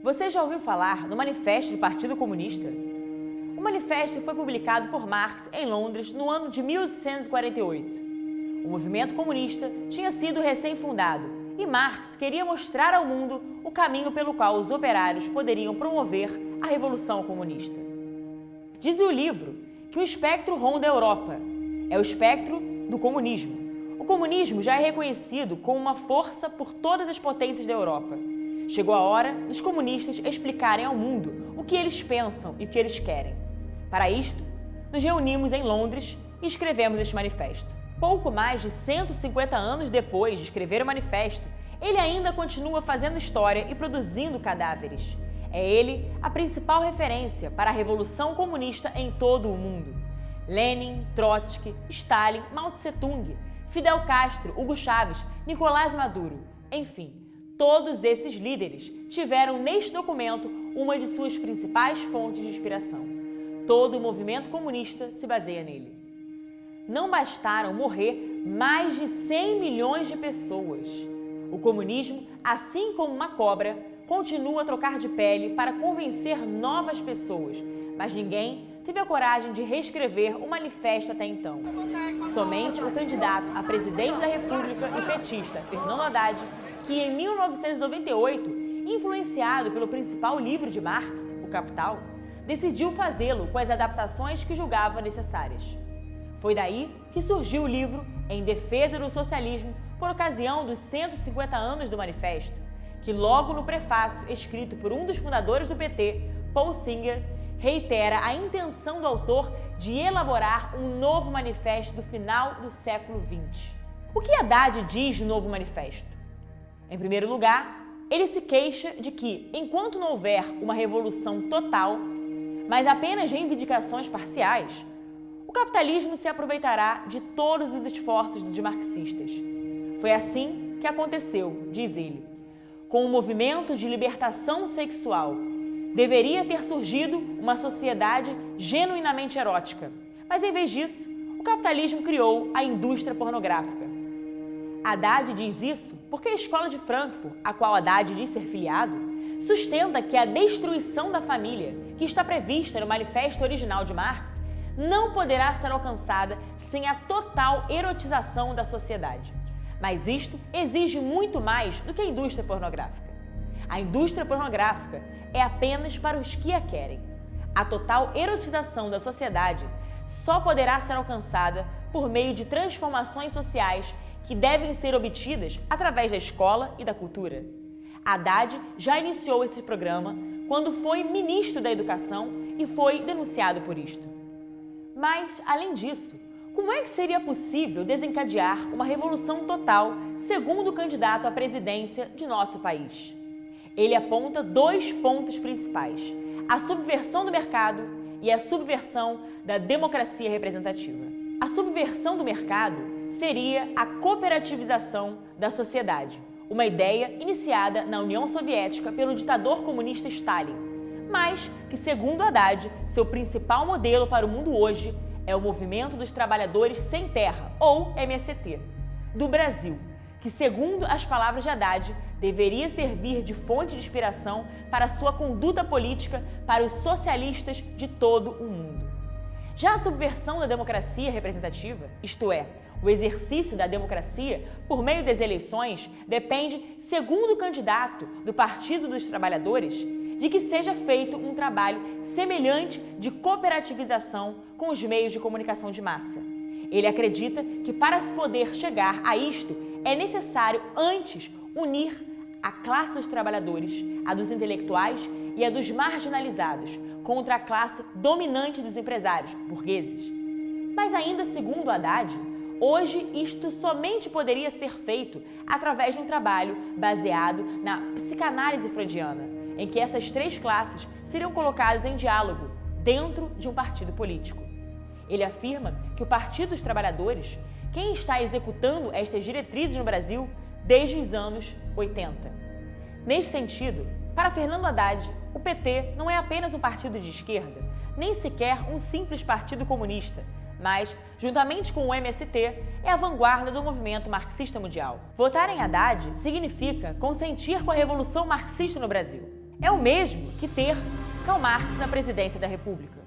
Você já ouviu falar no Manifesto do Partido Comunista? O manifesto foi publicado por Marx em Londres no ano de 1848. O movimento comunista tinha sido recém-fundado e Marx queria mostrar ao mundo o caminho pelo qual os operários poderiam promover a Revolução Comunista. Diz o livro que um espectro ronda a Europa. É o espectro do comunismo. O comunismo já é reconhecido como uma força por todas as potências da Europa. Chegou a hora dos comunistas explicarem ao mundo o que eles pensam e o que eles querem. Para isto, nos reunimos em Londres e escrevemos este manifesto. Pouco mais de 150 anos depois de escrever o manifesto, ele ainda continua fazendo história e produzindo cadáveres. É ele a principal referência para a Revolução Comunista em todo o mundo. Lenin, Trotsky, Stalin, Mao Tse-tung, Fidel Castro, Hugo Chávez, Nicolás Maduro, enfim, todos esses líderes tiveram neste documento uma de suas principais fontes de inspiração. Todo o movimento comunista se baseia nele. Não bastaram morrer mais de 100 milhões de pessoas. O comunismo, assim como uma cobra, continua a trocar de pele para convencer novas pessoas, mas ninguém teve a coragem de reescrever o manifesto até então. Somente o candidato a presidente da República e petista, Fernando Haddad, que em 1998, influenciado pelo principal livro de Marx, O Capital, decidiu fazê-lo com as adaptações que julgava necessárias. Foi daí que surgiu o livro Em Defesa do Socialismo, por ocasião dos 150 anos do manifesto, que logo no prefácio, escrito por um dos fundadores do PT, Paul Singer, reitera a intenção do autor de elaborar um novo manifesto do final do século XX. O que Haddad diz no novo manifesto? Em primeiro lugar, ele se queixa de que, enquanto não houver uma revolução total, mas apenas reivindicações parciais, o capitalismo se aproveitará de todos os esforços de marxistas. Foi assim que aconteceu, diz ele, com o movimento de libertação sexual. Deveria ter surgido uma sociedade genuinamente erótica, mas em vez disso, o capitalismo criou a indústria pornográfica. Haddad diz isso porque a escola de Frankfurt, a qual Haddad diz ser filiado, sustenta que a destruição da família, que está prevista no manifesto original de Marx, não poderá ser alcançada sem a total erotização da sociedade. Mas isto exige muito mais do que a indústria pornográfica. A indústria pornográfica é apenas para os que a querem. A total erotização da sociedade só poderá ser alcançada por meio de transformações sociais que devem ser obtidas através da escola e da cultura. Haddad já iniciou esse programa quando foi ministro da Educação e foi denunciado por isto. Mas, além disso, como é que seria possível desencadear uma revolução total, segundo o candidato à presidência de nosso país? Ele aponta dois pontos principais: a subversão do mercado e a subversão da democracia representativa. A subversão do mercado seria a cooperativização da sociedade, uma ideia iniciada na União Soviética pelo ditador comunista Stalin, mas que, segundo Haddad, seu principal modelo para o mundo hoje é o Movimento dos Trabalhadores Sem Terra, ou MST, do Brasil, que, segundo as palavras de Haddad, deveria servir de fonte de inspiração para sua conduta política para os socialistas de todo o mundo. Já a subversão da democracia representativa, isto é, o exercício da democracia por meio das eleições, depende, segundo o candidato do Partido dos Trabalhadores, de que seja feito um trabalho semelhante de cooperativização com os meios de comunicação de massa. Ele acredita que para se poder chegar a isto é necessário antes unir a classe dos trabalhadores, a dos intelectuais e a dos marginalizados contra a classe dominante dos empresários, burgueses. Mas ainda segundo Haddad, hoje isto somente poderia ser feito através de um trabalho baseado na psicanálise freudiana, em que essas três classes seriam colocadas em diálogo dentro de um partido político. Ele afirma que o Partido dos Trabalhadores, quem está executando estas diretrizes no Brasil desde os anos 80. Neste sentido, para Fernando Haddad, o PT não é apenas um partido de esquerda, nem sequer um simples partido comunista, mas, juntamente com o MST, é a vanguarda do movimento marxista mundial. Votar em Haddad significa consentir com a revolução marxista no Brasil. É o mesmo que ter Karl Marx na presidência da República.